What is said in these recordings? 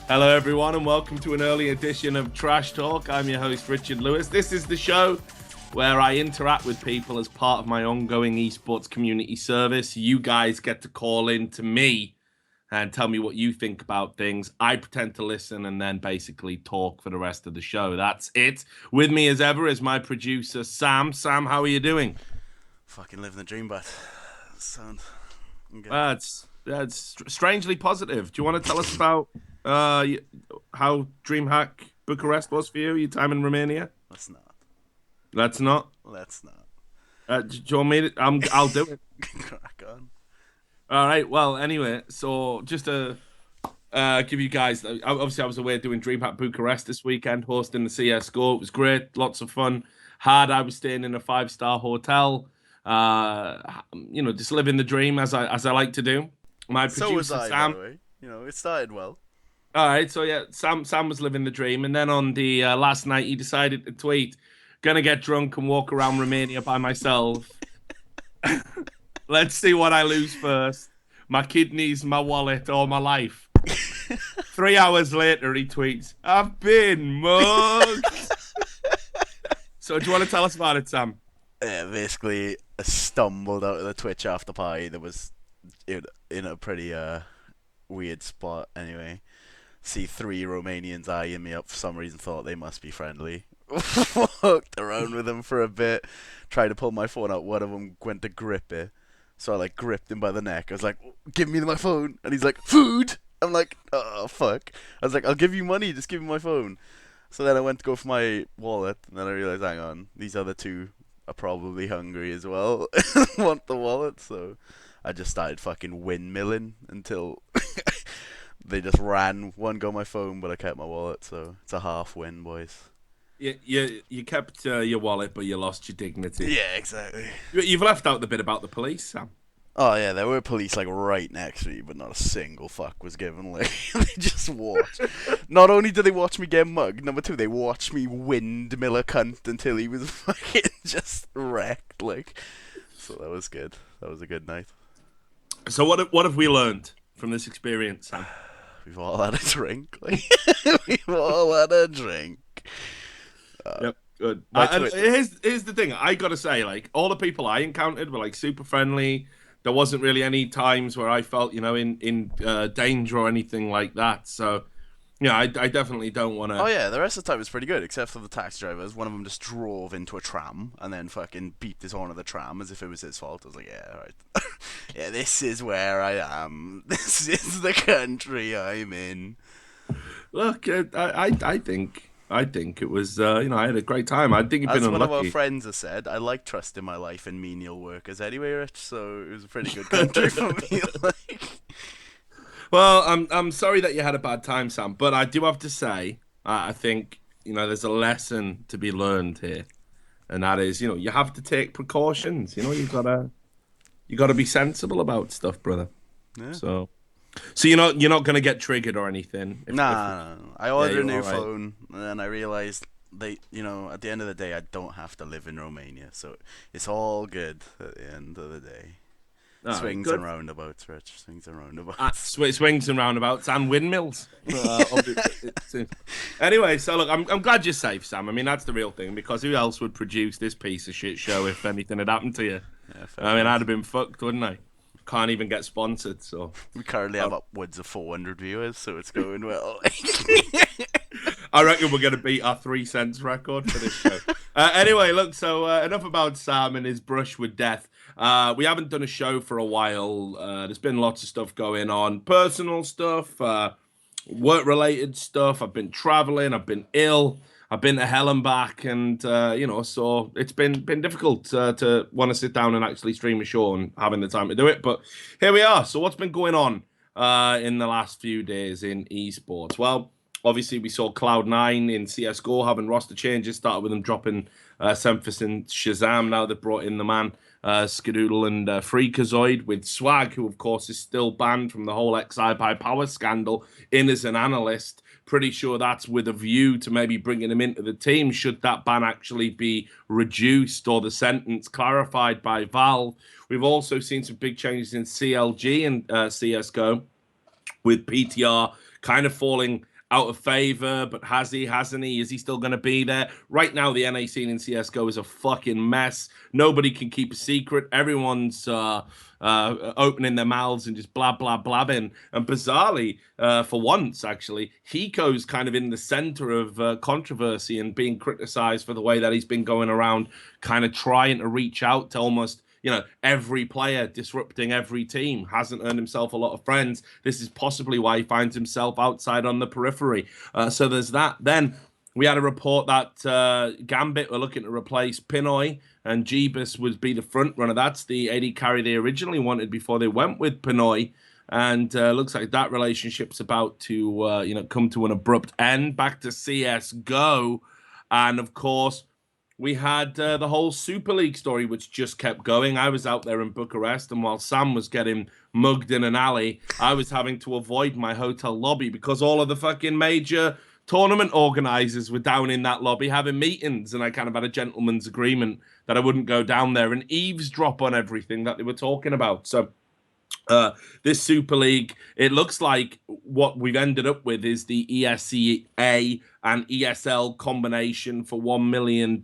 Hello, everyone, and welcome to an early edition of Trash Talk. I'm your host, Richard Lewis. This is the show where I interact with people as part of my ongoing esports community service. You guys get to call in to me and tell me what you think about things. I pretend to listen and then basically talk for the rest of the show. That's it. With me as ever is my producer, Sam. Sam, how are you doing? Fucking living the dream, but sound. It's strangely positive. Do you want to tell us about how DreamHack Bucharest was for you? Your time in Romania? Let's not. Let's not. Let's not. Do you want me to? I'll do it. Crack on. All right. Well, anyway, so just to give you guys, obviously I was away doing DreamHack Bucharest this weekend, hosting the CS:GO. It was great, lots of fun. I was staying in a 5-star hotel. Just living the dream as I like to do. My producer So was I, Sam. by the way. It started well. All right, so yeah, Sam was living the dream, and then on the last night he decided to tweet, "Gonna get drunk and walk around Romania by myself. Let's see what I lose first: my kidneys, my wallet, or my life." 3 hours later, he tweets, "I've been mugged." So, do you want to tell us about it, Sam? Yeah, basically, I stumbled out of the Twitch after party that was in a pretty weird spot. Anyway, see 3 Romanians eyeing me up for some reason. Thought they must be friendly. Walked around with them for a bit. Tried to pull my phone out. One of them went to grip it. So I gripped him by the neck. I was like, "Give me my phone," and he's like, "Food." I'm like, "Oh fuck." I was like, "I'll give you money. Just give me my phone." So then I went to go for my wallet, and then I realized, hang on, these other 2 are probably hungry as well. Want the wallet, so I just started fucking windmilling until they just ran. One got my phone, but I kept my wallet, so it's a half win, boys. You kept your wallet, but you lost your dignity. Yeah, exactly. You've left out the bit about the police, Sam. Oh yeah, there were police right next to me, but not a single fuck was given. They just watched. Not only did they watch me get mugged, number 2, they watched me windmill a cunt until he was fucking just wrecked. So that was good. That was a good night. So what have we learned from this experience, Sam? We've all had a drink. We've all had a drink. Yep, good. And here's the thing. I gotta say, all the people I encountered were super friendly. There wasn't really any times where I felt, in danger or anything like that. So, yeah, I definitely don't want to. Oh yeah, the rest of the time was pretty good, except for the taxi drivers. One of them just drove into a tram and then fucking beeped his horn at the tram as if it was his fault. I was like, yeah, all right. Yeah, this is where I am. This is the country I'm in. Look, I think it was, I had a great time. I think you've been As one of unlucky. our friends has said, I like trusting my life in menial workers anyway, Rich, so it was a pretty good country for me. Well, I'm sorry that you had a bad time, Sam, but I do have to say, I think, there's a lesson to be learned here. And that is, you have to take precautions. You've gotta be sensible about stuff, brother. Yeah. So you're not gonna get triggered or anything. Nah. I ordered a new all right. phone, and then I realized at the end of the day, I don't have to live in Romania, so it's all good at the end of the day. Swings and roundabouts, Rich. Swings and roundabouts. Swings and roundabouts and windmills. Anyway, so look, I'm glad you're safe, Sam. I mean, that's the real thing, because who else would produce this piece of shit show if anything had happened to you? Yeah, I'd have been fucked, wouldn't I? Can't even get sponsored, so. We currently have upwards of 400 viewers, so it's going well. I reckon we're going to beat our 3 cents record for this show. Anyway, look, so enough about Sam and his brush with death. We haven't done a show for a while. There's been lots of stuff going on. Personal stuff, work-related stuff. I've been traveling. I've been ill. I've been to hell and back. And, so it's been difficult to want to sit down and actually stream a show and having the time to do it. But here we are. So what's been going on in the last few days in esports? Well, obviously, we saw Cloud9 in CSGO having roster changes. Started with them dropping Semphis and Shazam. Now they've brought in the man Skadoodle and Freakazoid, with Swag, who, of course, is still banned from the whole XI by Power scandal, in as an analyst. Pretty sure that's with a view to maybe bringing him into the team, should that ban actually be reduced or the sentence clarified by Valve. We've also seen some big changes in CLG and CSGO, with PTR kind of falling out of favor, but has he, hasn't he? Is he still going to be there? Right now, the NA scene in CSGO is a fucking mess. Nobody can keep a secret. Everyone's opening their mouths and just blah, blah, blabbing. And bizarrely, for once, actually, Hiko's kind of in the center of controversy and being criticized for the way that he's been going around kind of trying to reach out to almost every player, disrupting every team, hasn't earned himself a lot of friends. This is possibly why he finds himself outside on the periphery. So there's that. Then we had a report that Gambit were looking to replace Pinoy, and Jeebus would be the front runner. That's the AD carry they originally wanted before they went with Pinoy. And looks like that relationship's about to come to an abrupt end. Back to CSGO. And of course, we had the whole Super League story, which just kept going. I was out there in Bucharest, and while Sam was getting mugged in an alley, I was having to avoid my hotel lobby because all of the fucking major tournament organizers were down in that lobby having meetings, and I kind of had a gentleman's agreement that I wouldn't go down there and eavesdrop on everything that they were talking about. So this Super League, it looks like what we've ended up with is the ESCA and ESL combination for $1 million.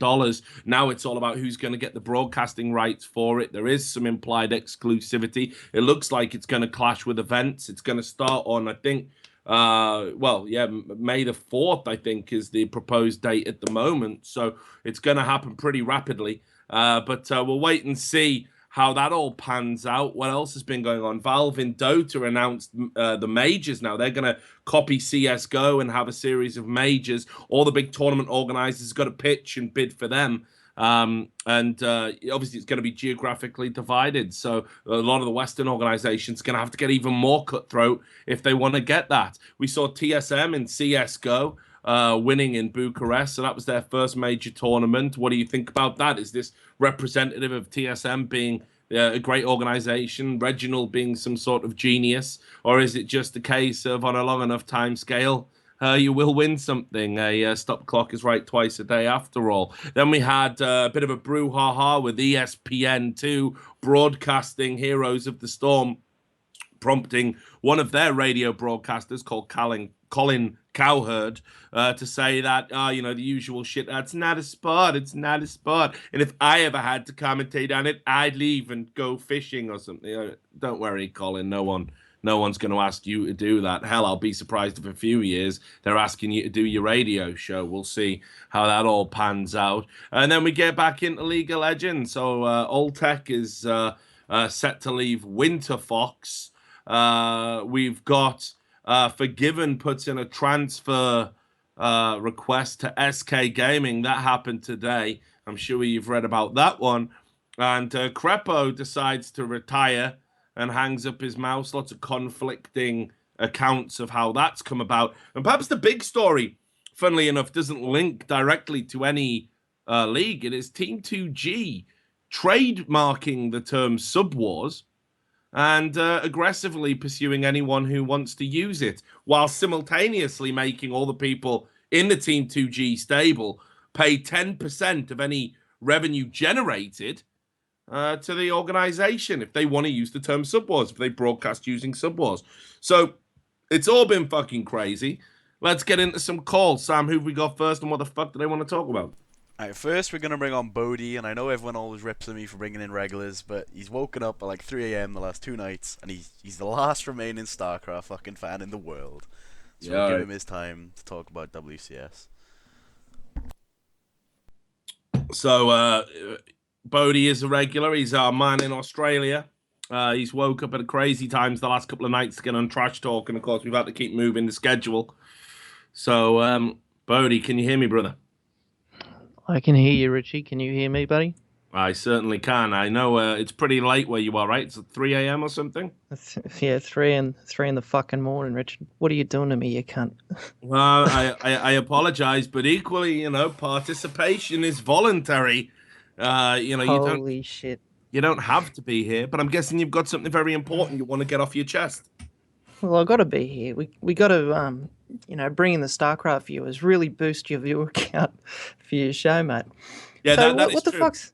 Now it's all about who's going to get the broadcasting rights for it. There is some implied exclusivity. It looks like it's going to clash with events. It's going to start on, I think, May the 4th, I think, is the proposed date at the moment. So it's going to happen pretty rapidly. But we'll wait and see how that all pans out. What else has been going on? Valve in Dota announced the majors now. They're going to copy CSGO and have a series of majors. All the big tournament organizers got to pitch and bid for them. Obviously, it's going to be geographically divided. So a lot of the Western organizations are going to have to get even more cutthroat if they want to get that. We saw TSM in CSGO winning in Bucharest. So that was their first major tournament. What do you think about that? Is this representative of TSM being a great organization, Reginald being some sort of genius, or is it just a case of on a long enough time scale, you will win something? A stop clock is right twice a day after all. Then we had a bit of a brouhaha with ESPN2 broadcasting Heroes of the Storm, prompting one of their radio broadcasters called Colin Cowherd to say that, the usual shit, that's not a sport, it's not a sport. And if I ever had to commentate on it, I'd leave and go fishing or something. Don't worry, Colin, no one's going to ask you to do that. Hell, I'll be surprised if a few years they're asking you to do your radio show. We'll see how that all pans out. And then we get back into League of Legends. So Alltech is set to leave Winter Fox. We've got Forgiven puts in a transfer request to SK Gaming. That happened today. I'm sure you've read about that one. And Crepo decides to retire and hangs up his mouse. Lots of conflicting accounts of how that's come about. And perhaps the big story, funnily enough, doesn't link directly to any league. It is Team 2G trademarking the term Subwars and aggressively pursuing anyone who wants to use it, while simultaneously making all the people in the Team 2G stable pay 10% of any revenue generated to the organization if they want to use the term Subwars, if they broadcast using Subwars. So it's all been fucking crazy. Let's get into some calls. Sam, who have we got first, and what the fuck do they want to talk about? Alright, first we're going to bring on Bodhi, and I know everyone always rips at me for bringing in regulars, but he's woken up at like 3 a.m. the last 2 nights, and he's the last remaining StarCraft fucking fan in the world. So we'll give him his time to talk about WCS. So Bodhi is a regular. He's our man in Australia. He's woke up at crazy times the last couple of nights to get on Trash Talk, and of course we've had to keep moving the schedule. So Bodhi, can you hear me, brother? I can hear you, Richie. Can you hear me, buddy? I certainly can. I know it's pretty late where you are, right? It's 3 a.m. or something? Yeah, 3 in the fucking morning, Richard. What are you doing to me, you cunt? Well, I apologize, but equally, participation is voluntary. Holy shit. You don't have to be here, but I'm guessing you've got something very important you want to get off your chest. Well, I've got to be here. We got to, bring in the StarCraft viewers, really boost your viewer count for your show, mate. Yeah, so that is what the true. Fuck's...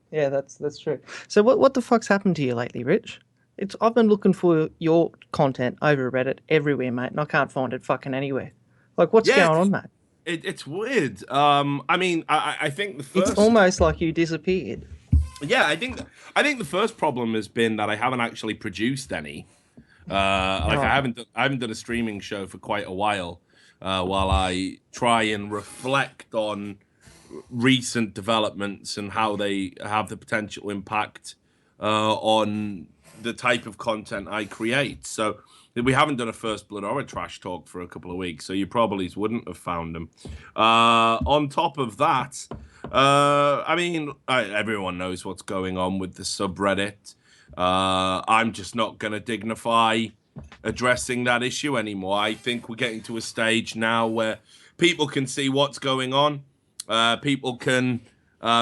Yeah, that's true. So what the fuck's happened to you lately, Rich? I've been looking for your content over Reddit everywhere, mate, and I can't find it fucking anywhere. Like, what's Yeah, going on, mate? it's weird. I mean, I think the It's first, almost like you disappeared. yeah, I think the first problem has been that I haven't actually produced any. Like Oh, I haven't done a streaming show for quite a while. While I try and reflect on recent developments and how they have the potential impact on the type of content I create. So we haven't done a First Blood or a Trash Talk for a couple of weeks, so you probably wouldn't have found them. On top of that, I mean, everyone knows what's going on with the subreddit. I'm just not going to dignify addressing that issue anymore. I think we're getting to a stage now where people can see what's going on. People can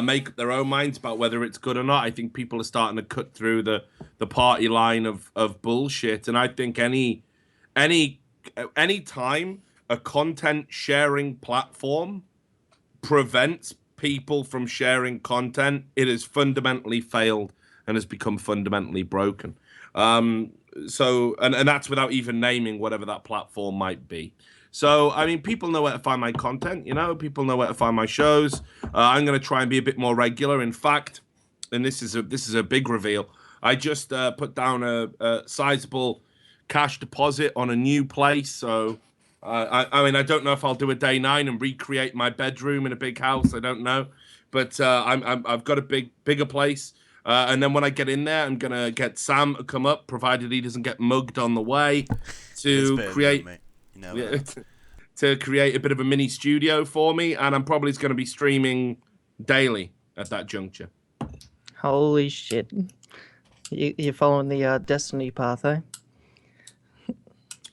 make up their own minds about whether it's good or not. I think people are starting to cut through the party line of bullshit, and I think any time a content sharing platform prevents people from sharing content, it has fundamentally failed and has become fundamentally broken. And that's without even naming whatever that platform might be. So, I mean, people know where to find my content, people know where to find my shows. I'm going to try and be a bit more regular. In fact, and this is a big reveal, I just put down a sizable cash deposit on a new place. So, I mean, I don't know if I'll do a day 9 and recreate my bedroom in a big house. I don't know, but I've got a bigger place. And then when I get in there, I'm gonna get Sam to come up, provided he doesn't get mugged on the way, to create to create a bit of a mini studio for me. And I'm probably going to be streaming daily at that juncture. holy shit! You're following the Destiny path, eh?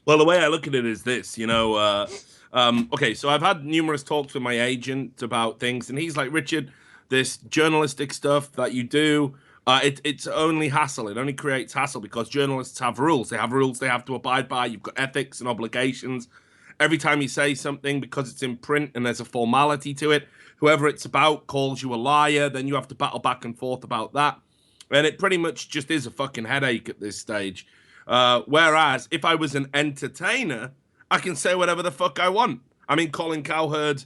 Well, the way I look at it is this, okay, so I've had numerous talks with my agent about things, and he's like, Richard, this journalistic stuff that you do, it's only hassle. It only creates hassle because journalists have rules. They have rules they have to abide by. You've got ethics and obligations. Every time you say something, because it's in print and there's a formality to it, whoever it's about calls you a liar. Then you have to battle back and forth about that. And it pretty much just is a fucking headache at this stage. Whereas if I was an entertainer, I can say whatever the fuck I want. I mean, Colin Cowherd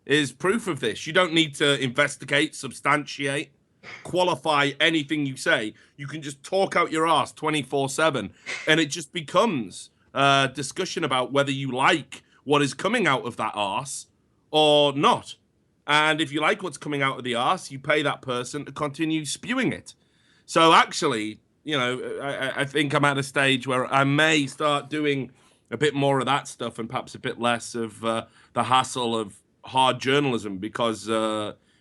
is proof of this. You don't need to investigate, substantiate, qualify anything you say. You can just talk out your ass 24/7, and it just becomes a discussion about whether you like what is coming out of that arse or not. And if you like what's coming out of the arse, you pay that person to continue spewing it. So actually, I think I'm at a stage where I may start doing a bit more of that stuff and perhaps a bit less of the hassle of hard journalism, because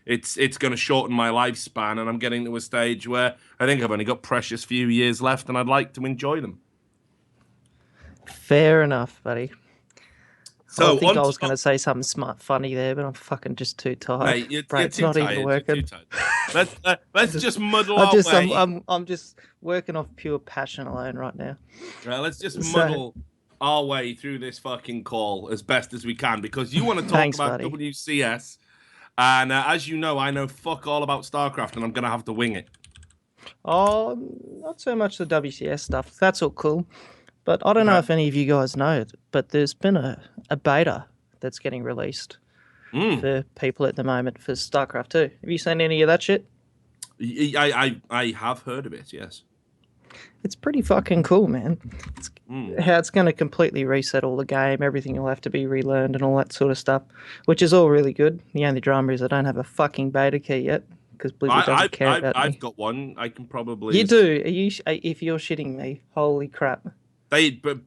it's going to shorten my lifespan, and I'm getting to a stage where I think I've only got precious few years left, and I'd like to enjoy them. Fair enough, buddy. So I think I was going to say something funny there, but I'm fucking just too tired. Mate, you're Brain's too not tired. even working. Let's just muddle our way. I'm just working off pure passion alone right now. Let's just muddle our way through this fucking call as best as we can, because you want to talk about buddy. WCS, and as you know, I know fuck all about StarCraft, and I'm gonna have to wing it. Oh, not so much the WCS stuff. That's all cool. But I don't know if any of you guys know, but there's been a beta that's getting released for people at the moment for StarCraft 2. Have you seen any of that shit? I have heard of it, yes. It's pretty fucking cool, man. How it's going to completely reset all the game. Everything will have to be relearned and all that sort of stuff, which is all really good. The only drama is I don't have a fucking beta key yet, because Blizzard doesn't care about me. I've got one. I can probably... You do? If you're shitting me, holy crap.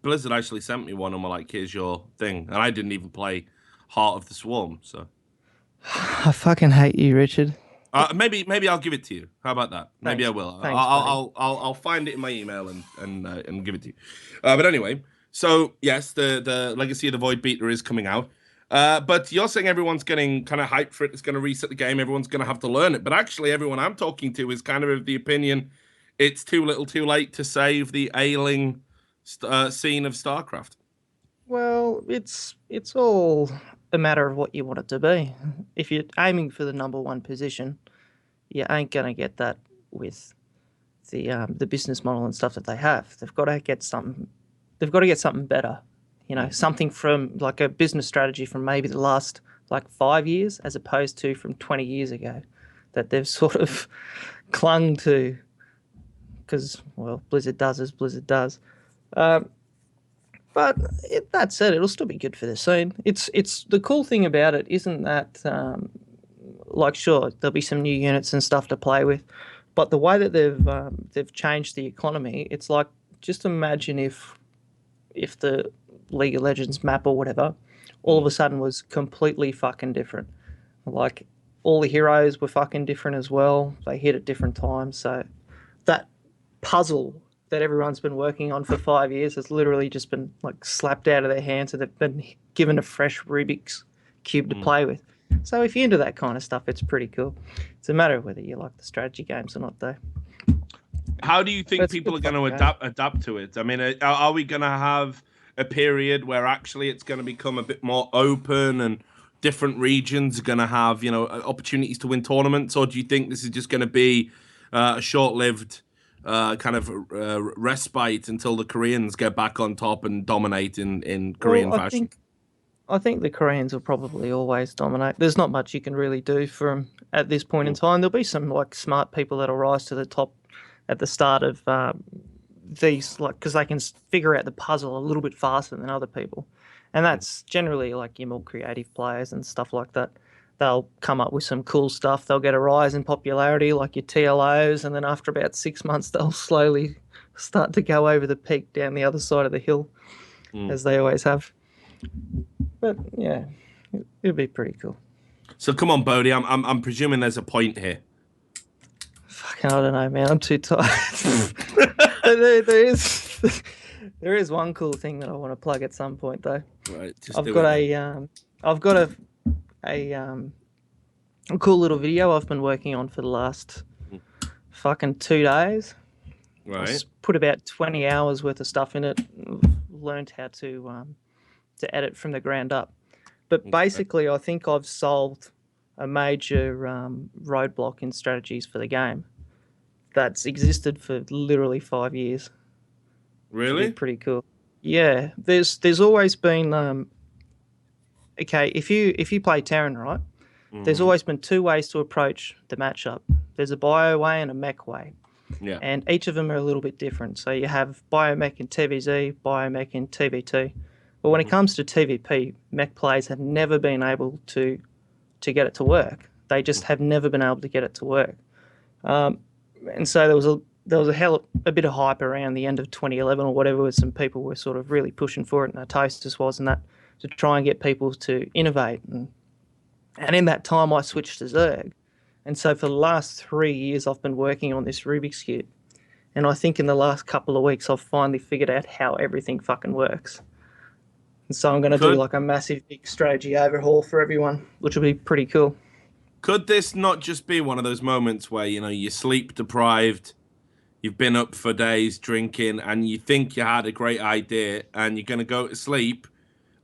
Blizzard actually sent me one and were like, here's your thing. And I didn't even play Heart of the Swarm, so... I fucking hate you, Richard. Maybe I'll give it to you. How about that? Maybe Thanks, I will. Thanks, I'll find it in my email and give it to you. But anyway, so yes, the Legacy of the Void beta is coming out. But you're saying everyone's getting kind of hyped for it. It's going to reset the game. Everyone's going to have to learn it. But actually, everyone I'm talking to is kind of the opinion it's too little, too late to save the ailing scene of StarCraft. Well, it's all a matter of what you want it to be. If you're aiming for the number one position, you ain't gonna get that with the business model and stuff that they have. They've got to get something. They've got to get something better You know, something from like a business strategy from maybe the last like 5 years as opposed to from 20 years ago that they've sort of clung to because, well, Blizzard does as Blizzard does. But that said, it'll still be good for the scene. It's the cool thing about it isn't that like sure there'll be some new units and stuff to play with, but the way that they've changed the economy, it's like just imagine if the League of Legends map or whatever all of a sudden was completely fucking different. Like all the heroes were fucking different as well. They hit at different times, so that puzzle that everyone's been working on for 5 years has literally just been like slapped out of their hands and they've been given a fresh Rubik's cube to play with. So if you're into that kind of stuff, it's pretty cool. It's a matter of whether you like the strategy games or not, though. How do you think people are going to adapt to it? I mean, are we going to have a period where actually it's going to become a bit more open and different regions are going to have, you know, opportunities to win tournaments? Or do you think this is just going to be a short-lived kind of respite until the Koreans get back on top and dominate in Korean fashion? I think the Koreans will probably always dominate. There's not much you can really do for them at this point in time. There'll be some like smart people that'll rise to the top at the start of these, like because they can figure out the puzzle a little bit faster than other people, and that's generally like your more creative players and stuff like that. They'll come up with some cool stuff. They'll get a rise in popularity, like your TLOs, and then after about 6 months, they'll slowly start to go over the peak down the other side of the hill, as they always have. But yeah, it'd be pretty cool. So come on, Bodhi. I'm presuming there's a point here. Fucking, I don't know, man. I'm too tired. there is one cool thing that I want to plug at some point, though. Right. I've got a cool little video I've been working on for the last fucking 2 days. Right. I put about 20 hours worth of stuff in it. Learned how to edit from the ground up. But basically, I think I've solved a major roadblock in strategies for the game that's existed for literally 5 years. Really? Pretty cool. Yeah, there's always been okay, if you play Terran, right? There's always been 2 ways to approach the matchup. There's a bio way and a mech way. Yeah. And each of them are a little bit different. So you have biomech in TVZ, biomech in TVT. But when it comes to TVP, mech players have never been able to get it to work. They just have never been able to get it to work. And so there was a bit of hype around the end of 2011 or whatever, where some people were sort of really pushing for it, and Toasters was, and that to try and get people to innovate. And in that time, I switched to Zerg. And so for the last 3 years, I've been working on this Rubik's Cube. And I think in the last couple of weeks, I've finally figured out how everything fucking works. And so I'm going to do like a massive big strategy overhaul for everyone, which will be pretty cool. Could this not just be one of those moments where, you know, you're sleep deprived, you've been up for days drinking, and you think you had a great idea, and you're going to go to sleep,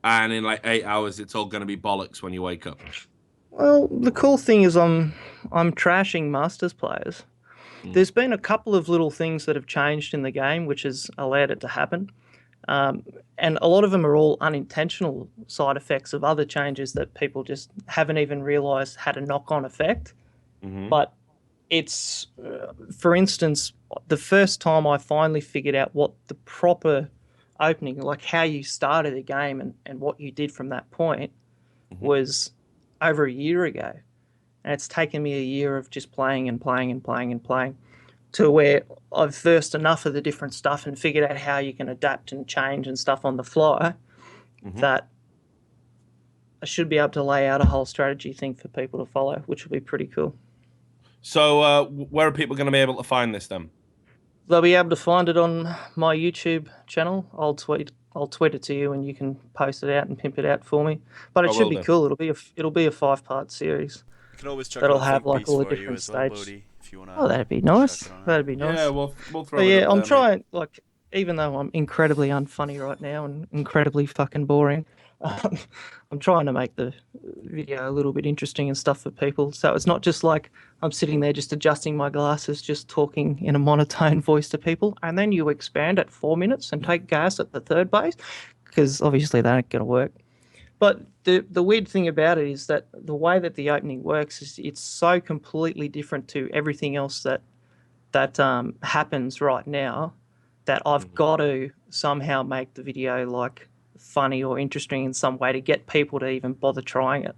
and in like 8 hours, it's all going to be bollocks when you wake up? Well, the cool thing is I'm trashing Masters players. There's been a couple of little things that have changed in the game, which has allowed it to happen. And a lot of them are all unintentional side effects of other changes that people just haven't even realised had a knock-on effect. But it's, for instance, the first time I finally figured out what the proper opening, like how you started a game and what you did from that point, was over a year ago. And it's taken me a year of just playing and playing and playing and playing to where I've versed enough of the different stuff and figured out how you can adapt and change and stuff on the fly that I should be able to lay out a whole strategy thing for people to follow, which will be pretty cool. So where are people going to be able to find this then? They'll be able to find it on my YouTube channel. I'll tweet it to you and you can post it out and pimp it out for me. But it should be cool. It'll be a 5-part series. You can always check that'll have like all the different stages. If you wanna that'd be nice. That'd be nice. Yeah, we'll throw it. Yeah, I'm there, trying. Like, even though I'm incredibly unfunny right now and incredibly fucking boring, I'm trying to make the video a little bit interesting and stuff for people. So it's not just like I'm sitting there just adjusting my glasses, just talking in a monotone voice to people, and then you expand at 4 minutes and take gas at the third base. because obviously they aren't going to work. But the weird thing about it is that the way that the opening works is it's so completely different to everything else that happens right now that I've got to somehow make the video like funny or interesting in some way to get people to even bother trying it.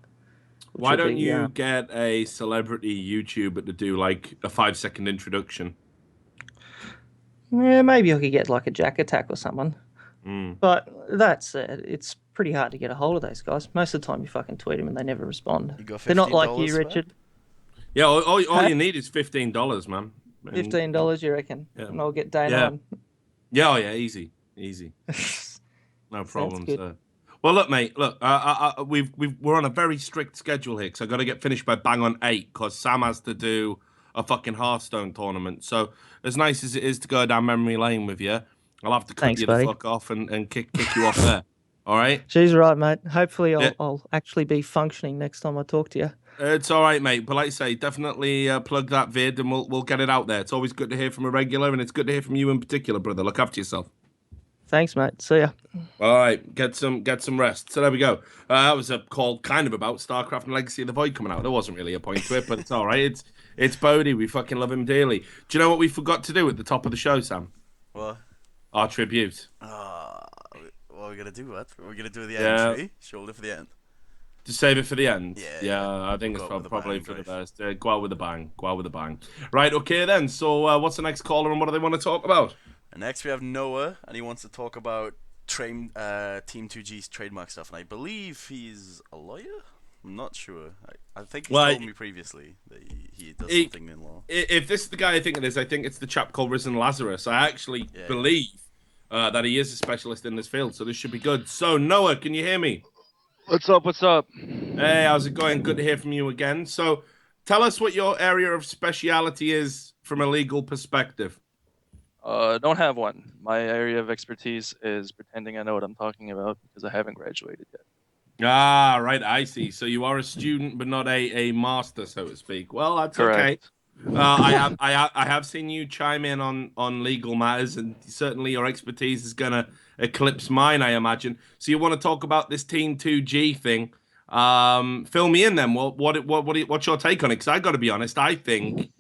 Why don't you get a celebrity YouTuber to do like a 5-second introduction? Yeah, maybe I could get like a Jack Attack or someone. But that said, it's pretty hard to get a hold of those guys. Most of the time you fucking tweet them and they never respond. They're not like you, Richard. Yeah, all you need is $15, man. $15, you reckon? Yeah. And I'll get Dana on. Yeah, oh yeah, easy. No problem, sir. Well, look, mate. Look, we're on a very strict schedule here because I got to get finished by bang on 8 because Sam has to do a fucking Hearthstone tournament. So as nice as it is to go down memory lane with you, I'll have to cut you the fuck off and kick you off there. All right? She's right, mate. Hopefully I'll actually be functioning next time I talk to you. It's all right, mate. But like I say, definitely plug that vid and we'll get it out there. It's always good to hear from a regular, and it's good to hear from you in particular, brother. Look after yourself. Thanks, mate. See ya. All right, get some rest. So there we go. That was a call kind of about StarCraft and Legacy of the Void coming out. There wasn't really a point to it, but it's all right. It's Bodhi. We fucking love him dearly. Do you know what we forgot to do at the top of the show, Sam? What? Our tribute. What are we gonna do? What? We're gonna do the entry. Shoulder for the end. Just save it for the end. Yeah. I think it's probably for the best. Go out with a bang. Right. Okay then. So what's the next caller and what do they want to talk about? Next we have Noah, and he wants to talk about Team 2G's trademark stuff, and I believe he's a lawyer. I'm not sure. I think he told me previously that he does something in law. If this is the guy I think it is, I think it's the chap called Risen Lazarus. I actually believe that he is a specialist in this field, so this should be good. So Noah, can you hear me? What's up? Hey, how's it going? Good to hear from you again. So tell us what your area of speciality is from a legal perspective. Don't have one. My area of expertise is pretending I know what I'm talking about because I haven't graduated yet. Ah, right. I see. So you are a student, but not a master, so to speak. Well, that's correct. Okay. I have seen you chime in on legal matters, and certainly your expertise is gonna eclipse mine, I imagine. So you want to talk about this Team 2G thing? Fill me in then. What's your take on it? Because I got to be honest, I think,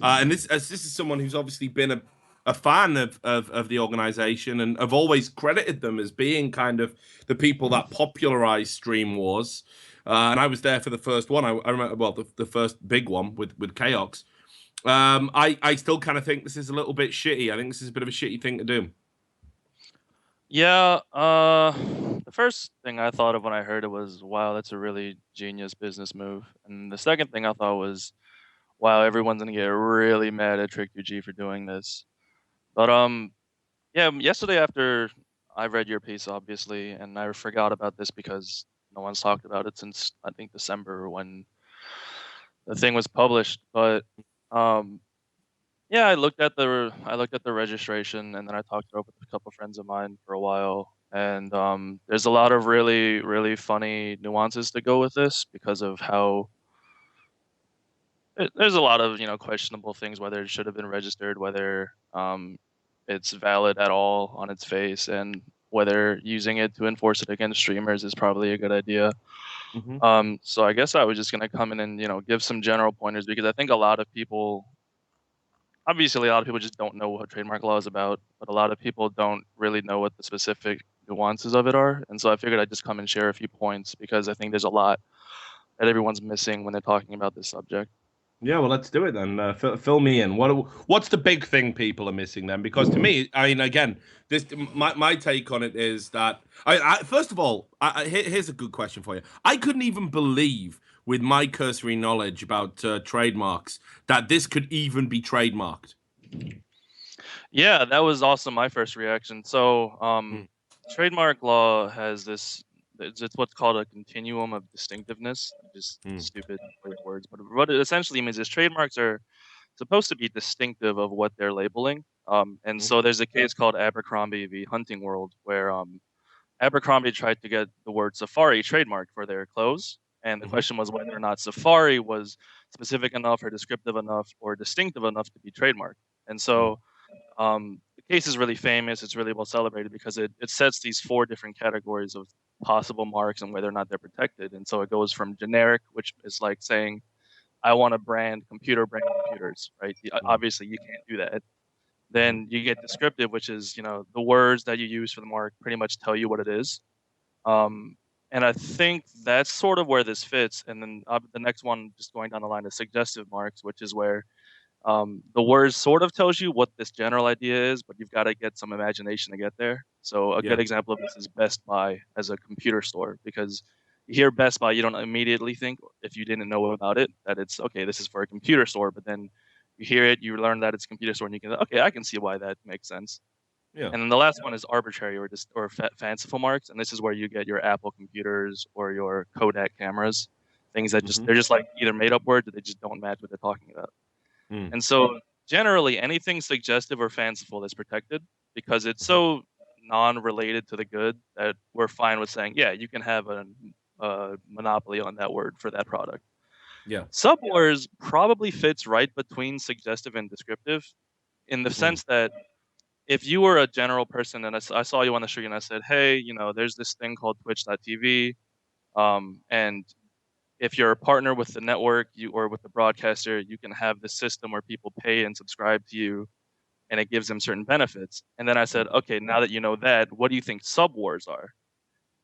and this is someone who's obviously been a fan of the organization and have always credited them as being kind of the people that popularized Stream Wars. And I was there for the first one. I remember, well, the first big one with Chaos. I still kind of think this is a little bit shitty. I think this is a bit of a shitty thing to do. Yeah, the first thing I thought of when I heard it was, wow, that's a really genius business move. And the second thing I thought was, wow, everyone's gonna get really mad at Trick2G for doing this. But yeah, yesterday after I read your piece, obviously, and I forgot about this because no one's talked about it since I think December when the thing was published. But yeah, I looked at the registration, and then I talked it over with a couple friends of mine for a while. And there's a lot of really, really funny nuances to go with this because of how there's a lot of questionable things, whether it should have been registered, whether it's valid at all on its face, and whether using it to enforce it against streamers is probably a good idea. So I guess I was just gonna come in and give some general pointers because I think a lot of people just don't know what trademark law is about, but a lot of people don't really know what the specific nuances of it are. And so I figured I'd just come and share a few points because I think there's a lot that everyone's missing when they're talking about this subject. Yeah, well, let's do it then. Fill me in. What's the big thing people are missing then? Because to me, I mean, again, my take on it is that first of all, here's a good question for you. I couldn't even believe, with my cursory knowledge about trademarks, that this could even be trademarked. Yeah, that was also my first reaction. So, trademark law has this. It's what's called a continuum of distinctiveness. Just stupid words, but what it essentially means is trademarks are supposed to be distinctive of what they're labeling. And so there's a case called Abercrombie v. Hunting World where Abercrombie tried to get the word safari trademarked for their clothes, and the question was whether or not safari was specific enough or descriptive enough or distinctive enough to be trademarked. And so the case is really famous. It's really well celebrated because it sets these 4 different categories of possible marks and whether or not they're protected. And so it goes from generic, which is like saying, I want to brand computers, right? Obviously, you can't do that. Then you get descriptive, which is, the words that you use for the mark pretty much tell you what it is. And I think that's sort of where this fits. And then the next one, just going down the line, is suggestive marks, which is where the word sort of tells you what this general idea is, but you've got to get some imagination to get there. So a Yeah. good example of this is Best Buy as a computer store, because you hear Best Buy, you don't immediately think, if you didn't know about it, that it's, okay, this is for a computer store. But then you hear it, you learn that it's a computer store, and you can, okay, I can see why that makes sense. Yeah. And then the last one is arbitrary or fanciful marks, and this is where you get your Apple computers or your Kodak cameras, things that they're just like either made up words or they just don't match what they're talking about. And so generally anything suggestive or fanciful is protected because it's so non-related to the good that we're fine with saying, yeah, you can have a monopoly on that word for that product. Yeah. Subwords probably fits right between suggestive and descriptive in the sense that if you were a general person and I saw you on the street and I said, hey, there's this thing called twitch.tv, and if you're a partner with the network or with the broadcaster, you can have this system where people pay and subscribe to you and it gives them certain benefits. And then I said, okay, now that you know that, what do you think subwars are?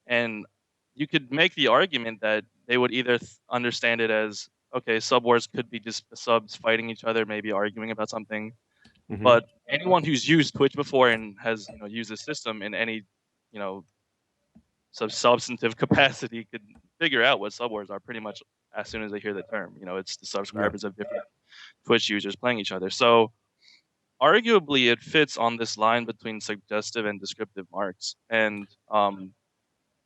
And you could make the argument that they would either understand it as, okay, subwars could be just subs fighting each other, maybe arguing about something. But anyone who's used Twitch before and has used the system in any you know substantive capacity could figure out what subwars are pretty much as soon as they hear the term. It's the subscribers of different Twitch users playing each other. So arguably, it fits on this line between suggestive and descriptive marks. And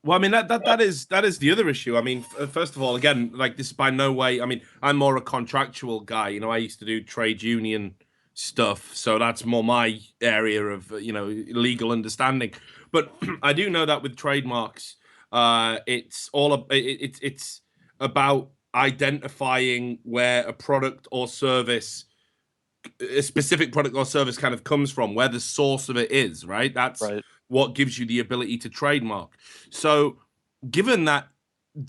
Well, I mean that is the other issue. I mean, first of all, again, like this is by no way. I mean, I'm more a contractual guy. I used to do trade union stuff, so that's more my area of legal understanding. But I do know that with trademarks, it's about identifying where a product or service, a specific product or service, kind of comes from, where the source of it is. Right. That's right. what gives you the ability to trademark. So, given that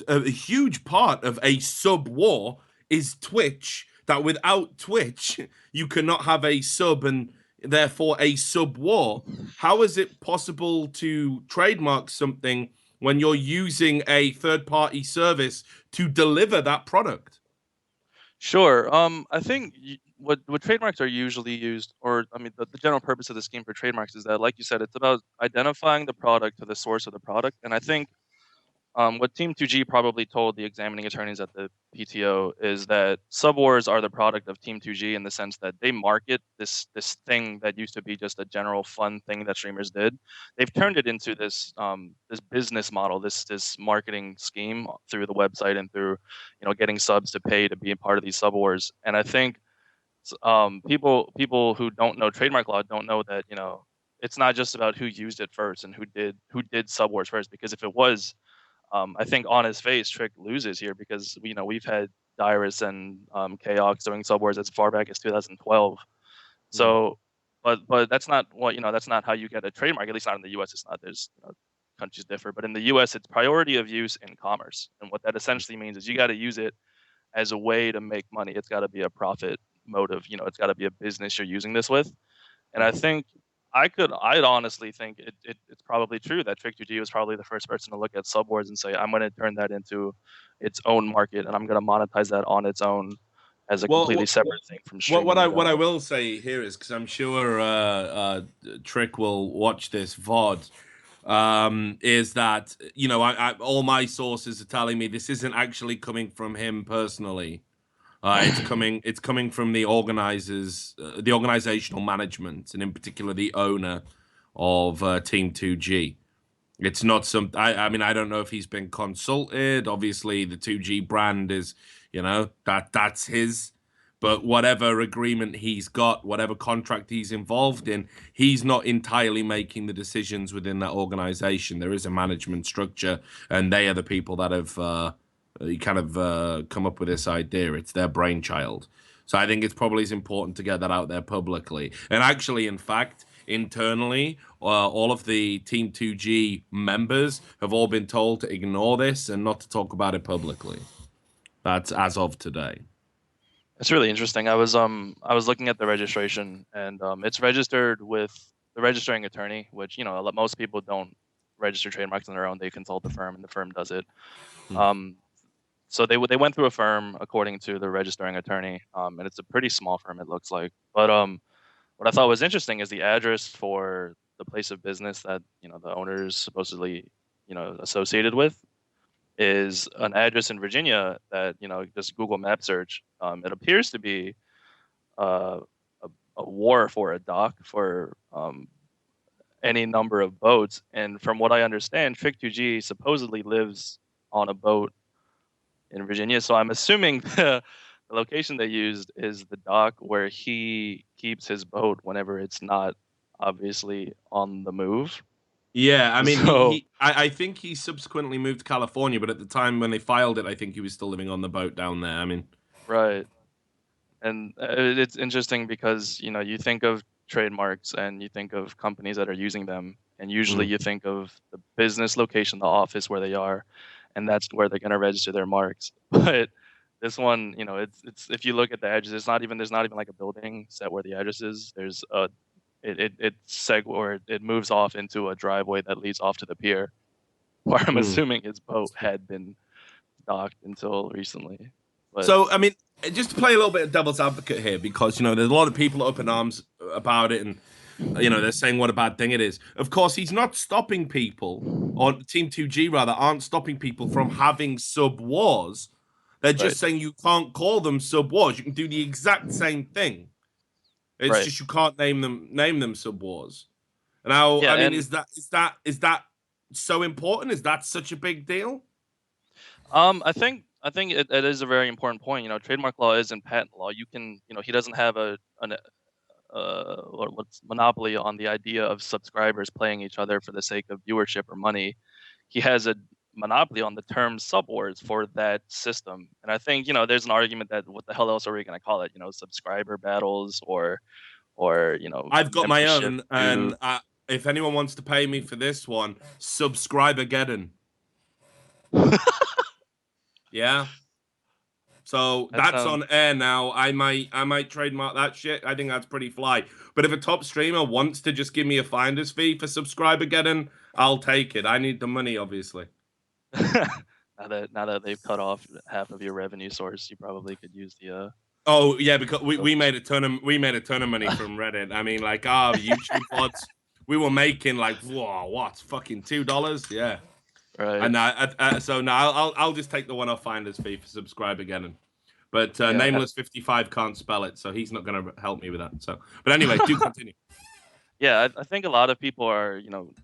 a huge part of a sub war is Twitch, that without Twitch, you cannot have a sub and therefore a sub war, how is it possible to trademark something when you're using a third party service to deliver that product? Sure. I think what trademarks are usually used, or I mean, the general purpose of the scheme for trademarks is that, like you said, it's about identifying the product to the source of the product. And I think what Team 2G probably told the examining attorneys at the PTO is that subwars are the product of Team 2G in the sense that they market this thing that used to be just a general fun thing that streamers did. They've turned it into this this business model, this marketing scheme through the website and through getting subs to pay to be a part of these subwars. And I think people who don't know trademark law don't know that it's not just about who used it first and who did subwars first, because if it was, I think on his face, Trick loses here because we've had Dyrus and Chaos doing subwars as far back as 2012. So, but that's not what that's not how you get a trademark. At least not in the U.S. It's not. There's countries differ, but in the U.S. it's priority of use in commerce, and what that essentially means is you got to use it as a way to make money. It's got to be a profit motive. It's got to be a business you're using this with, and I think. I'd honestly think it's probably true that Trick2G was probably the first person to look at subwars and say, I'm going to turn that into its own market and I'm going to monetize that on its own as a completely separate thing from streaming. What I will say here is, because I'm sure Trick will watch this VOD, is that all my sources are telling me this isn't actually coming from him personally. It's coming from the organizers, the organizational management, and in particular the owner of Team 2G. It's not some. I mean, I don't know if he's been consulted. Obviously, the 2G brand is, that's his. But whatever agreement he's got, whatever contract he's involved in, he's not entirely making the decisions within that organization. There is a management structure, and they are the people that have. Come up with this idea. It's their brainchild. So I think it's probably important to get that out there publicly. And actually, in fact, internally, all of the Team 2G members have all been told to ignore this and not to talk about it publicly. That's as of today. It's really interesting. I was looking at the registration, and it's registered with the registering attorney, which most people don't register trademarks on their own. They consult the firm, and the firm does it. So they went through a firm according to the registering attorney, and it's a pretty small firm, it looks like. But what I thought was interesting is the address for the place of business that the owners supposedly associated with is an address in Virginia that just Google Map search. It appears to be uh, a wharf or a dock for any number of boats. And from what I understand, Trick2G supposedly lives on a boat in Virginia. So I'm assuming the location they used is the dock where he keeps his boat whenever it's not obviously on the move. Yeah, I mean, So I think he subsequently moved to California, but at the time when they filed it, I think he was still living on the boat down there. I mean, right. And it's interesting because you think of trademarks and you think of companies that are using them, and usually you think of the business location, the office where they are, and that's where they're going to register their marks. But this one, it's if you look at the address, there's not even like a building set where the address is. There's a it moves off into a driveway that leads off to the pier, where I'm assuming his boat had been docked until recently. But so, I mean, just to play a little bit of devil's advocate here, because, there's a lot of people up in arms about it, and, they're saying what a bad thing it is. Of course, he's not stopping people, or Team 2G, rather, aren't stopping people from having sub-wars. They're just saying you can't call them sub-wars. You can do the exact same thing. It's just you can't name them sub-wars. Now, yeah, I mean, is that so important? Is that such a big deal? I think it is a very important point. Trademark law isn't patent law. You can, he doesn't have or what's monopoly on the idea of subscribers playing each other for the sake of viewership or money. He has a monopoly on the term subwars for that system. And I think, there's an argument that what the hell else are we going to call it? Subscriber battles or I've got my own, to... and if anyone wants to pay me for this one, Subscribergeddon. Yeah. So that's on air now. I might trademark that shit. I think that's pretty fly. But if a top streamer wants to just give me a finder's fee for Subscribergeddon, I'll take it. I need the money, obviously. now that they've cut off half of your revenue source, you probably could use the Oh yeah, because we made a ton of money from Reddit. I mean, like YouTube bots, we were making like fucking $2? Yeah. Right. And so now I'll just take the one-off finder's fee for Subscribergeddon. But Nameless55 can't spell it, so he's not going to help me with that. So, but anyway, do continue. Yeah, I think a lot of people are,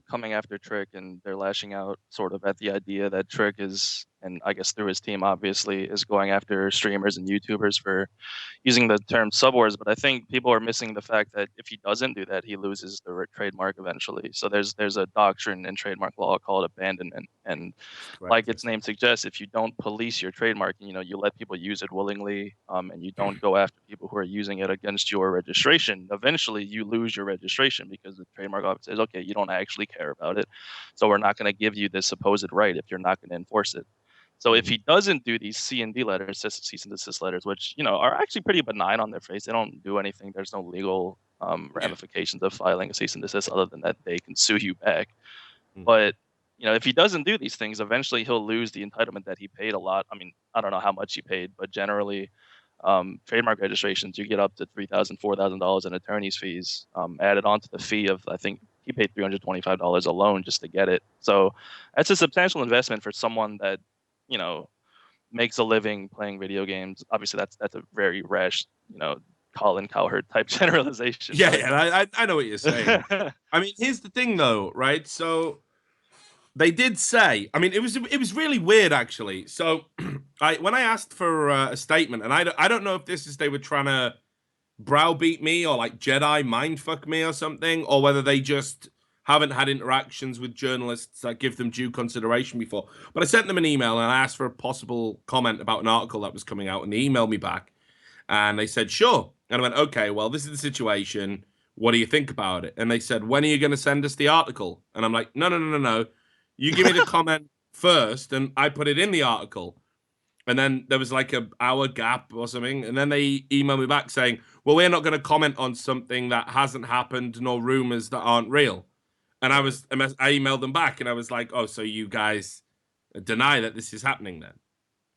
coming after Trick, and they're lashing out sort of at the idea that Trick is, and I guess through his team, obviously, is going after streamers and YouTubers for using the term subwars. But I think people are missing the fact that if he doesn't do that, he loses the trademark eventually. So there's a doctrine in trademark law called abandonment, and like its name suggests, if you don't police your trademark, you let people use it willingly, and you don't go after people who are using it against your registration, eventually you lose your registration because the trademark office says, okay, you don't actually care about it, so we're not going to give you this supposed right if you're not going to enforce it. So if he doesn't do these C and D letters, cease and desist letters, which are actually pretty benign on their face, they don't do anything. There's no legal ramifications of filing a cease and desist other than that they can sue you back. But if he doesn't do these things, eventually he'll lose the entitlement that he paid a lot. I mean, I don't know how much he paid, but generally, trademark registrations, you get up to $3,000, $4,000 in attorney's fees added onto the fee of, I think he paid $325 alone just to get it. So that's a substantial investment for someone that makes a living playing video games. Obviously, that's a very rash, Colin Cowherd type generalization. Yeah, I know what you're saying. I mean, here's the thing, though, right? So they did say, I mean, it was really weird, actually. So when I asked for a statement, and I don't know if this is they were trying to browbeat me or like Jedi mindfuck me or something, or whether they just haven't had interactions with journalists that give them due consideration before. But I sent them an email and I asked for a possible comment about an article that was coming out, and they emailed me back and they said, sure. And I went, okay, well, this is the situation. what do you think about it? And they said, when are you going to send us the article? And I'm like, no. You give me the comment first, and I put it in the article. And then there was like an hour gap or something. And then they emailed me back saying, well, we're not going to comment on something that hasn't happened, nor rumors that aren't real. And I emailed them back, and I was like, oh, so you guys deny that this is happening then?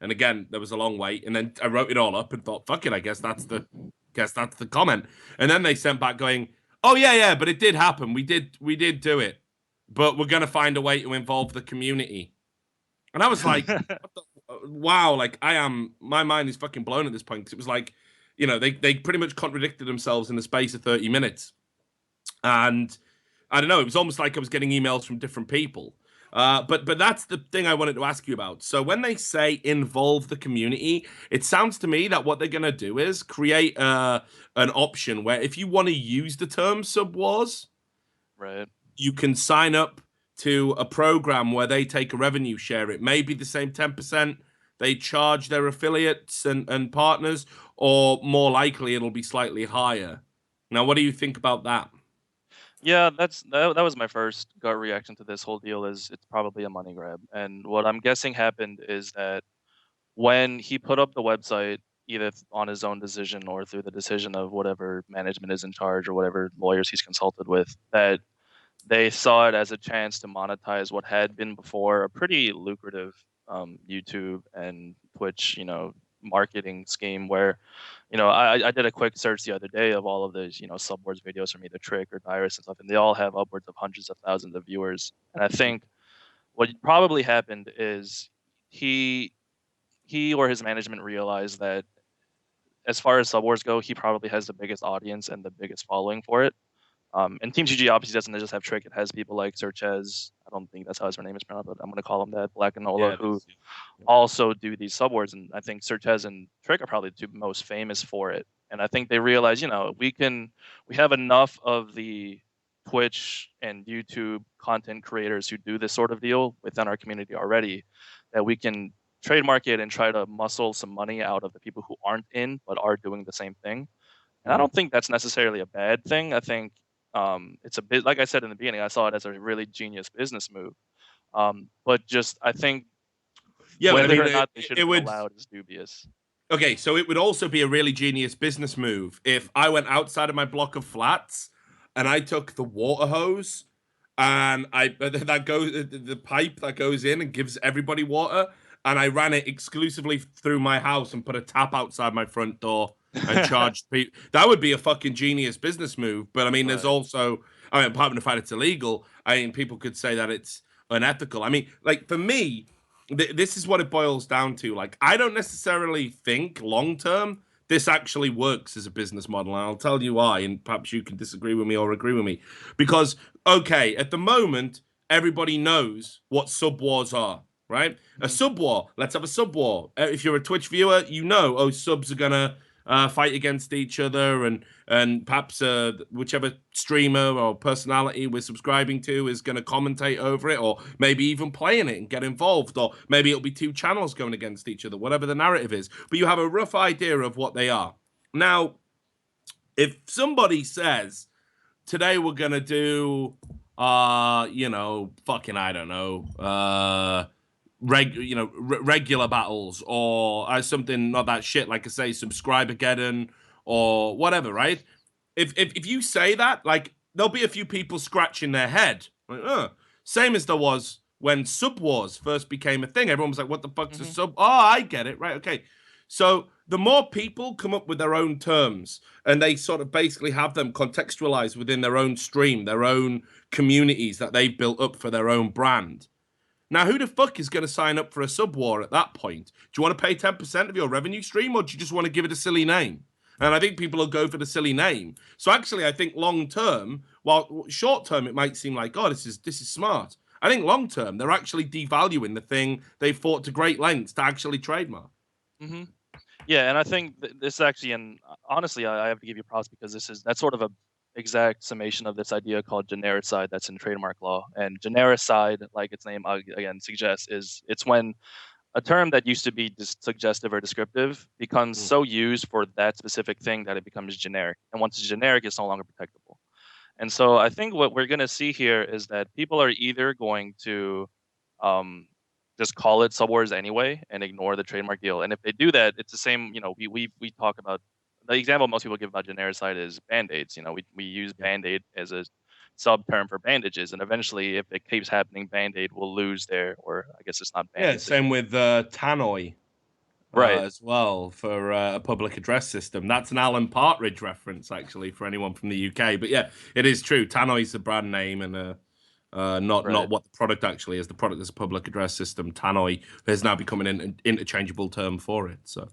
And again, there was a long wait. And then I wrote it all up and thought, fuck it, I guess that's the comment. And then they sent back going, oh yeah, but it did happen. We did do it. But we're gonna find a way to involve the community. And I was like, wow, like my mind is fucking blown at this point, because it was like, they pretty much contradicted themselves in the space of 30 minutes. And I don't know, it was almost like I was getting emails from different people. But that's the thing I wanted to ask you about. So when they say involve the community, it sounds to me that what they're going to do is create an option where if you want to use the term subwars, right, you can sign up to a program where they take a revenue share. It may be the same 10% they charge their affiliates and partners, or more likely it'll be slightly higher. Now, what do you think about that? Yeah, that was my first gut reaction to this whole deal. Is it's probably a money grab, and what I'm guessing happened is that when he put up the website, either on his own decision or through the decision of whatever management is in charge or whatever lawyers he's consulted with, that they saw it as a chance to monetize what had been before a pretty lucrative YouTube and Twitch, marketing scheme where, I did a quick search the other day of all of those, subwords videos from either Trick or Dyrus and stuff, and they all have upwards of hundreds of thousands of viewers. And I think what probably happened is he or his management realized that as far as subwars go, he probably has the biggest audience and the biggest following for it. And Team CG obviously doesn't just have Trick; it has people like Searchez. I don't think that's how his name is pronounced, but I'm going to call him that. Black and Nola, who also do these subwords, and I think Searchez and Trick are probably the two most famous for it. And I think they realize, we have enough of the Twitch and YouTube content creators who do this sort of deal within our community already, that we can trademark it and try to muscle some money out of the people who aren't in but are doing the same thing. And I don't think that's necessarily a bad thing. I think it's a bit, like I said in the beginning, I saw it as a really genius business move. But just, I think whether or not they should have been allowed is dubious. Okay, so it would also be a really genius business move if I went outside of my block of flats and I took the water hose and the pipe that goes in and gives everybody water, and I ran it exclusively through my house and put a tap outside my front door and charged people. That would be a fucking genius business move. But I mean, there's also, apart from the fact it's illegal, people could say that it's unethical. I mean, like for me, this is what it boils down to. Like, I don't necessarily think long term this actually works as a business model, and I'll tell you why, and perhaps you can disagree with me or agree with me. Because, okay, at the moment, everybody knows what subwars are, right? A subwar, let's have a subwar. If you're a Twitch viewer, subs are going to fight against each other, and perhaps whichever streamer or personality we're subscribing to is going to commentate over it, or maybe even play in it and get involved, or maybe it'll be two channels going against each other, whatever the narrative is. But you have a rough idea of what they are. Now, if somebody says, today we're going to do, regular battles, or something not that shit, like I say, Subscribergeddon or whatever, right? If you say that, like, there'll be a few people scratching their head. Like, same as there was when Sub Wars first became a thing. Everyone was like, what the fuck's a sub? Oh, I get it. Right, okay. So the more people come up with their own terms and they sort of basically have them contextualized within their own stream, their own communities that they've built up for their own brand. Now, who the fuck is going to sign up for a sub war at that point? Do you want to pay 10% of your revenue stream, or do you just want to give it a silly name? And I think people will go for the silly name. So actually, I think long term, while short term it might seem like, oh, this is smart. I think long term they're actually devaluing the thing they fought to great lengths to actually trademark. Mm-hmm. Yeah, and I think this actually, and honestly, I have to give you props, because that's sort of a exact summation of this idea called genericide that's in trademark law. And genericide, like its name again suggests, it's when a term that used to be suggestive or descriptive becomes so used for that specific thing that it becomes generic. And once it's generic, it's no longer protectable. And so I think what we're going to see here is that people are either going to um, just call it subwars anyway and ignore the trademark deal. And if they do that, it's the same. We talk about the example most people give about genericide is band-aids. We use band-aid as a sub term for bandages, and eventually, if it keeps happening, band-aid will lose their, or I guess it's not Yeah, band-aid. same with tannoy. Right. As well for a public address system. That's an Alan Partridge reference, actually, for anyone from the UK. But yeah, it is true. Tannoy's the brand name, and not what the product actually is. The product is a public address system. Tannoy has now become an interchangeable term for it. So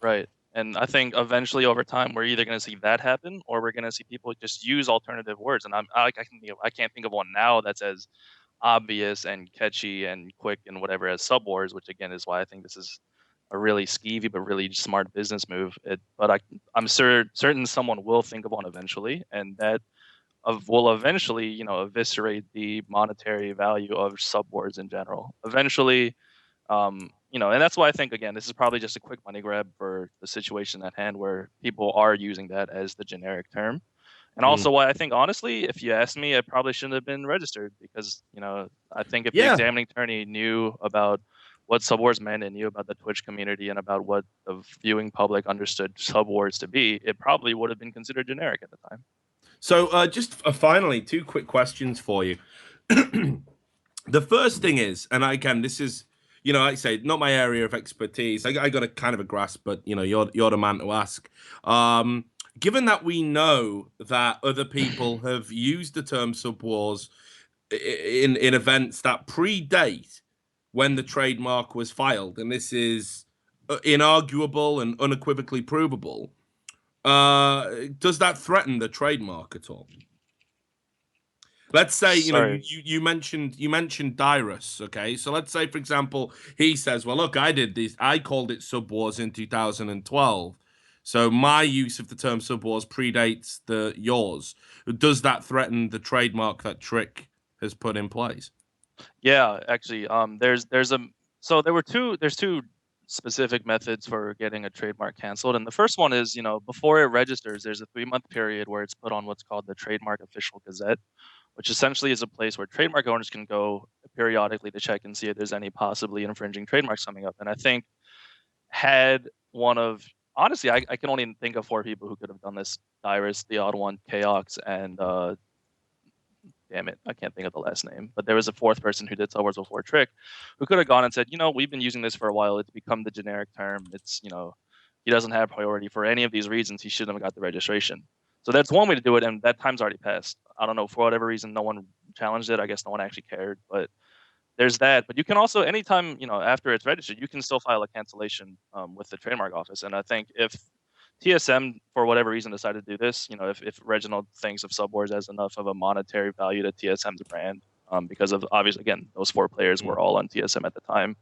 Right. And I think eventually over time we're either going to see that happen or we're going to see people just use alternative words. And I can't think of one now that's as obvious and catchy and quick and whatever as subwars, which again is why I think this is a really skeevy but really smart business move. I'm certain someone will think of one eventually, and that will eventually eviscerate the monetary value of subwars in general. Eventually, and that's why I think again this is probably just a quick money grab for the situation at hand, where people are using that as the generic term, and also why I think honestly, if you ask me, it probably shouldn't have been registered because I think if the yeah. examining attorney knew about what subwars meant and knew about the Twitch community and about what the viewing public understood subwars to be, it probably would have been considered generic at the time. So just finally, two quick questions for you. The first thing is, and again, this is, like I say, not my area of expertise. I got a kind of a grasp, but you're the man to ask. Given that we know that other people have used the term subwars in events that predate when the trademark was filed, and this is inarguable and unequivocally provable, does that threaten the trademark at all? Let's say you mentioned Dyrus, okay? So let's say, for example, he says, "Well, look, I called it Subwars in 2012, so my use of the term Subwars predates yours." Does that threaten the trademark that Trick has put in place? Yeah, actually, there's two specific methods for getting a trademark canceled, and the first one is before it registers, there's a 3-month period where it's put on what's called the Trademark Official Gazette, which essentially is a place where trademark owners can go periodically to check and see if there's any possibly infringing trademarks coming up. And I think had one of honestly, I can only think of 4 people who could have done this: Dyrus, the odd one, Chaox, and damn it, I can't think of the last name. But there was a 4th person who did subwords before Trick, who could have gone and said, we've been using this for a while. It's become the generic term. It's he doesn't have priority for any of these reasons. He shouldn't have got the registration. So that's one way to do it, and that time's already passed. I don't know, for whatever reason, no one challenged it. I guess no one actually cared, but there's that. But you can also, anytime, after it's registered, you can still file a cancellation with the trademark office. And I think if TSM, for whatever reason, decided to do this, if Reginald thinks of subwars as enough of a monetary value to TSM's brand, because of obviously, again, those 4 players were all on TSM at the time.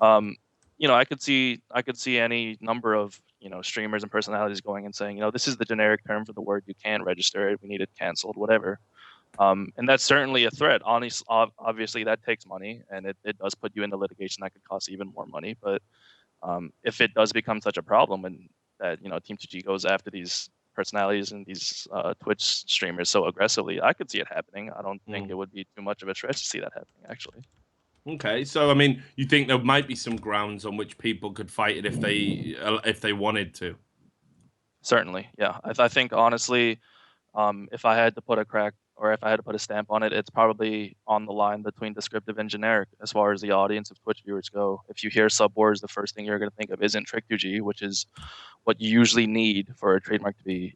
I could see any number of streamers and personalities going and saying, this is the generic term for the word. You can't register it. We need it canceled, whatever. And that's certainly a threat. Obviously, that takes money, and it does put you into litigation that could cost even more money. But if it does become such a problem, and that Team 2G goes after these personalities and these Twitch streamers so aggressively, I could see it happening. I don't think it would be too much of a stretch to see that happening, actually. Okay, so I mean, you think there might be some grounds on which people could fight it if they wanted to? Certainly, yeah. I think honestly, if I had to put a stamp on it, it's probably on the line between descriptive and generic as far as the audience of Twitch viewers go. If you hear subwars, the first thing you're going to think of isn't Trick 2G, which is what you usually need for a trademark to be,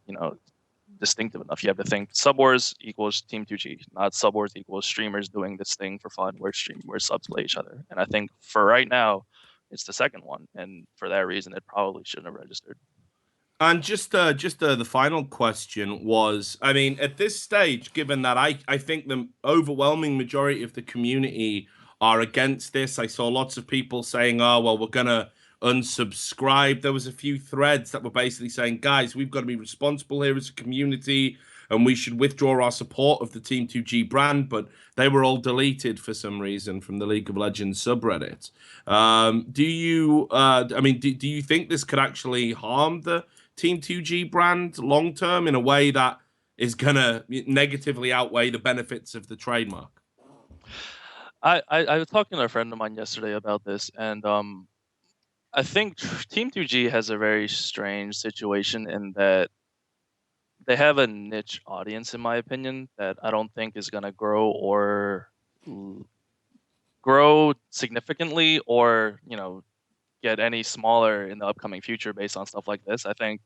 distinctive enough. You have to think subwars equals Team 2G, not subwars equals streamers doing this thing for fun where subs play each other. And I think for right now, it's the second one, and for that reason, it probably shouldn't have registered. And just the final question was, I mean, at this stage, given that I think the overwhelming majority of the community are against this, I saw lots of people saying, "Oh, well, we're gonna unsubscribe." There was a few threads that were basically saying, "Guys, we've got to be responsible here as a community, and we should withdraw our support of the Team 2G brand," but they were all deleted for some reason from the League of Legends subreddit. Do you think this could actually harm the Team 2G brand long term in a way that is going to negatively outweigh the benefits of the trademark? I was talking to a friend of mine yesterday about this, and I think Team 2G has a very strange situation in that they have a niche audience, in my opinion, that I don't think is going to grow significantly, or get any smaller in the upcoming future based on stuff like this. I think,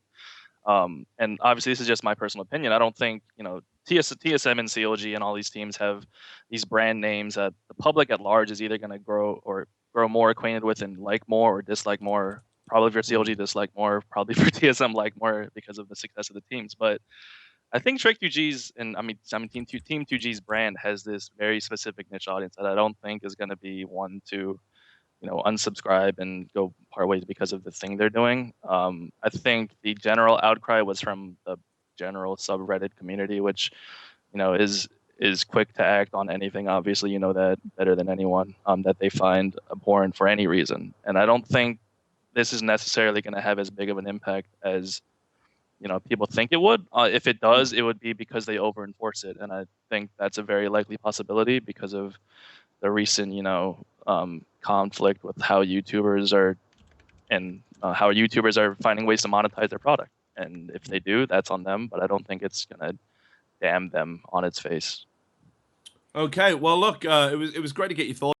and obviously this is just my personal opinion. I don't think TSM and CLG and all these teams have these brand names that the public at large is either going to grow more acquainted with and like more or dislike more. Probably for CLG dislike more, probably for TSM like more because of the success of the teams. But I think Trek 2G's and Team 2G's brand has this very specific niche audience that I don't think is going to be one to unsubscribe and go part ways because of the thing they're doing. I think the general outcry was from the general subreddit community, which is quick to act on anything. Obviously, you know that better than anyone, that they find abhorrent for any reason. And I don't think this is necessarily going to have as big of an impact as people think it would. If it does, it would be because they over enforce it, and I think that's a very likely possibility because of the recent conflict with how YouTubers are finding ways to monetize their product. And if they do, that's on them, but I don't think it's gonna damn them on its face. Okay, well, look, it was great to get your thoughts.